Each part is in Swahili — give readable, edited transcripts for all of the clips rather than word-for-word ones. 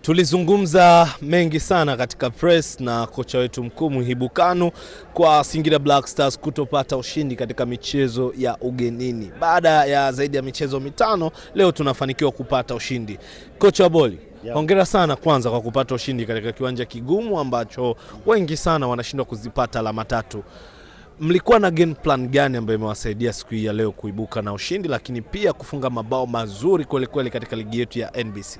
Tulizungumza mengi sana katika press na kocha wetu mkuu Muhibu Kanu kwa Singida Black Stars kutopata ushindi katika michezo ya ugenini. Baada ya zaidi ya michezo mitano, leo tunafanikiwa kupata ushindi. Kocha Boli, hongera sana kwanza kwa kupata ushindi katika kiwanja kigumu ambacho wengi sana wanashindwa kuzipata alama tatu. Mlikuwa na game plan gani ambayo imewasaidia siku hii ya leo kuibuka na ushindi, lakini pia kufunga mabao mazuri kweli katika ligi yetu ya NBC?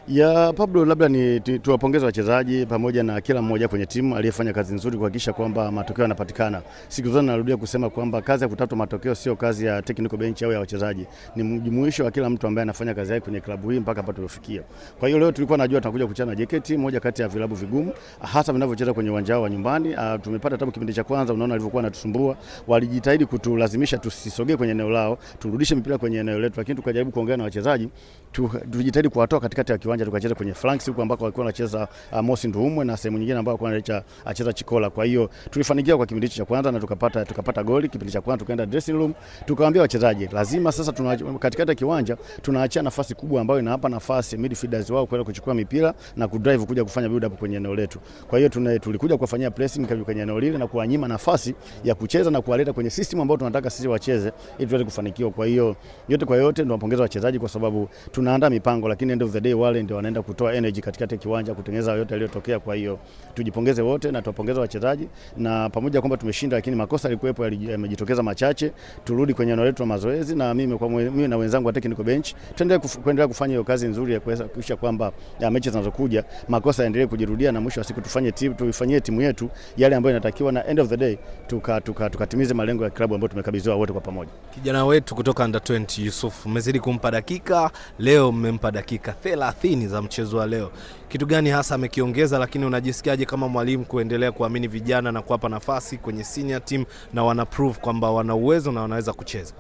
Ya Pablo, labda ni tuwapongeze wachezaji pamoja na kila mmoja kwenye timu aliyefanya kazi nzuri kuhakikisha kwamba matokeo yanapatikana. Siku zote narudia kusema kwamba kazi ya kutafuta matokeo sio kazi ya technical bench au ya wachezaji. Ni mjumuisho wa kila mtu ambaye anafanya kazi yake kwenye klabu hii mpaka hapa tulifikia. Kwa hiyo leo tulikuwa najua tunakuja kuchana na JKT, moja kati ya vilabu vigumu hasa vinavyocheza kwenye uwanja wao wa nyumbani. Tumepata tabu kipindi cha kwanza, unaona walivyokuwa wanatusumbua. Walijitahidi kutulazimisha tusisogee kwenye eneo lao, turudishe mpira kwenye eneo letu, lakini tukajaribu kuongea na wachezaji, tujitahidi kuwatoa katikati ya kiwanja tukacheza kwenye flanks huko ambako walikuwa wanacheza Mosi Nduumwe na sehemu nyingine ambako walikuwa wanacheza Chikola. Kwa hiyo tulifanikiwa kwa kipindi cha kwanza na tukapata goli. Kipindi cha kwanza tukaenda dressing room, tukawaambia wachezaji lazima sasa katikati ya kiwanja tunaachia nafasi kubwa ambayo inawapa nafasi midfielders wao kwenda kuchukua mipira na kudrive kuja kufanya build up kwenye eneo letu. Kwa hiyo tulikuja kuwafanyia pressing kwenye eneo lile na kuwanyima nafasi ya kucheza na kuwaleta kwenye system ambayo tunataka sisi wacheze ili tuweze kufanikiwa. Kwa hiyo yote kwa yote ndio wapongeza wachezaji kwa sababu tunaandaa mipango, lakini end of the day wale ndio wanaenda kutoa energy katikati ya kiwanja kutengeneza yote yaliyotokea. Kwa hiyo tujipongeze wote na tuwapongeze wachezaji, na pamoja kwamba tumeshinda lakini makosa yalikuwepo yamejitokeza machache. Turudi kwenye eneo letu la mazoezi na mimi na wenzangu wa technical bench tuendelee kufanya hiyo kazi nzuri ya kuhakikisha kwamba mechi zinazokuja makosa yaendelee kujirudia na mwisho wa siku tuifanyie timu yetu yale ambayo inatakiwa, na end of the day tukatimize malengo ya klabu ambayo tumekabidhiwa wote kwa pamoja. Kijana wetu kutoka under 20 Yusuf, mmezidi kumpa dakika, leo mmempa dakika 30 za mchezo wa leo. Kitu gani hasa amekiongeza, lakini unajisikiaje kama mwalimu kuendelea kuamini vijana na kuwapa nafasi kwenye senior team na wana prove kwamba wana uwezo na wanaweza kucheza?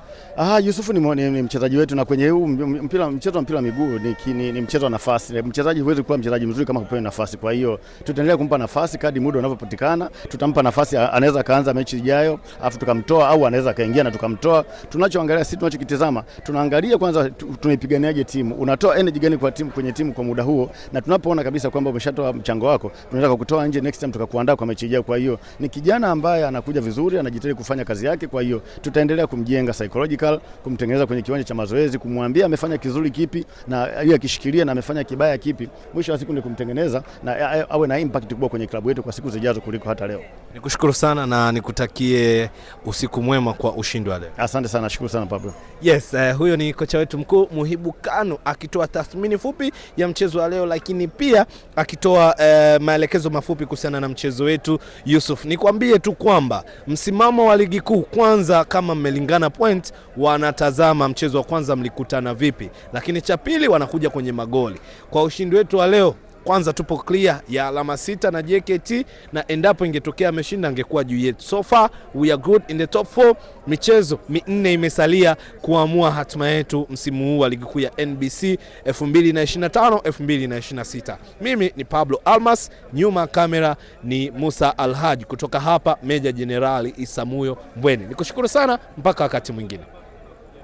Yusuf ni mchezaji wetu, na kwenye huu mchezo wa mpira wa miguu ni mchezo wa nafasi. Mchezaji huwezi kuwa mchezaji mzuri kama hupewi nafasi. Kwa hiyo tutaendelea kumpa nafasi kadri muda unavyopatikana. Tutampa nafasi, anaweza kaanza mechi ijayo afu tukamtoa, au anaweza kaingia na tukamtoa. Tunachoangalia sisi, tunachokitazama, tunaangalia kwanza tunaipiganiaje timu, unatoa energy gani kwa timu kwenye timu kwa muda huo, na tunapoona kabisa kwamba umeshatoa mchango wako tunataka kukutoa nje next time tukakuandaa kwa mechi ijayo. Kwa hiyo ni kijana ambaye anakuja vizuri, anajitahidi kufanya kazi yake. Kwa hiyo tutaendelea kumjenga psychological, kumtengeneza kwenye kiwanja cha mazoezi, kumwambia amefanya kizuri kipi na yeye akishikilia na amefanya kibaya kipi. Mwisho wa siku ni kumtengeneza na awe na impact kubwa kwenye klabu yetu kwa siku zijazo kuliko hata leo. Nikushukuru sana na nikutakie usiku mwema kwa ushindi wa leo. Asante sana, nashukuru sana Pablo. Yes, huyo ni kocha wetu mkuu Muhibu Kanu akitoa tathmini fupi ya mchezo wa leo, lakini pia akitoa maelekezo mafupi kuhusiana na mchezo wetu. Yusuf, nikwambie tu kwamba msimamo wa ligi kuu, kwanza kama mmelingana point, wanatazama mchezo wa kwanza mlikutana vipi, lakini cha pili wanakuja kwenye magoli. Kwa ushindi wetu wa leo, kwanza tupo clear ya alama 6 na JKT, na endapo ingetokea ameshinda angekuwa juu yetu. So far we are good in the top 4. Michezo 4 imesalia kuamua hatima yetu msimu huu wa ligi kuu ya NBC 2025-2026. Mimi ni Pablo Almas, nyuma kamera ni Musa Alhaji, kutoka hapa Meja Jenerali Isamuyo Mbweni. Nikushukuru sana, mpaka wakati mwingine.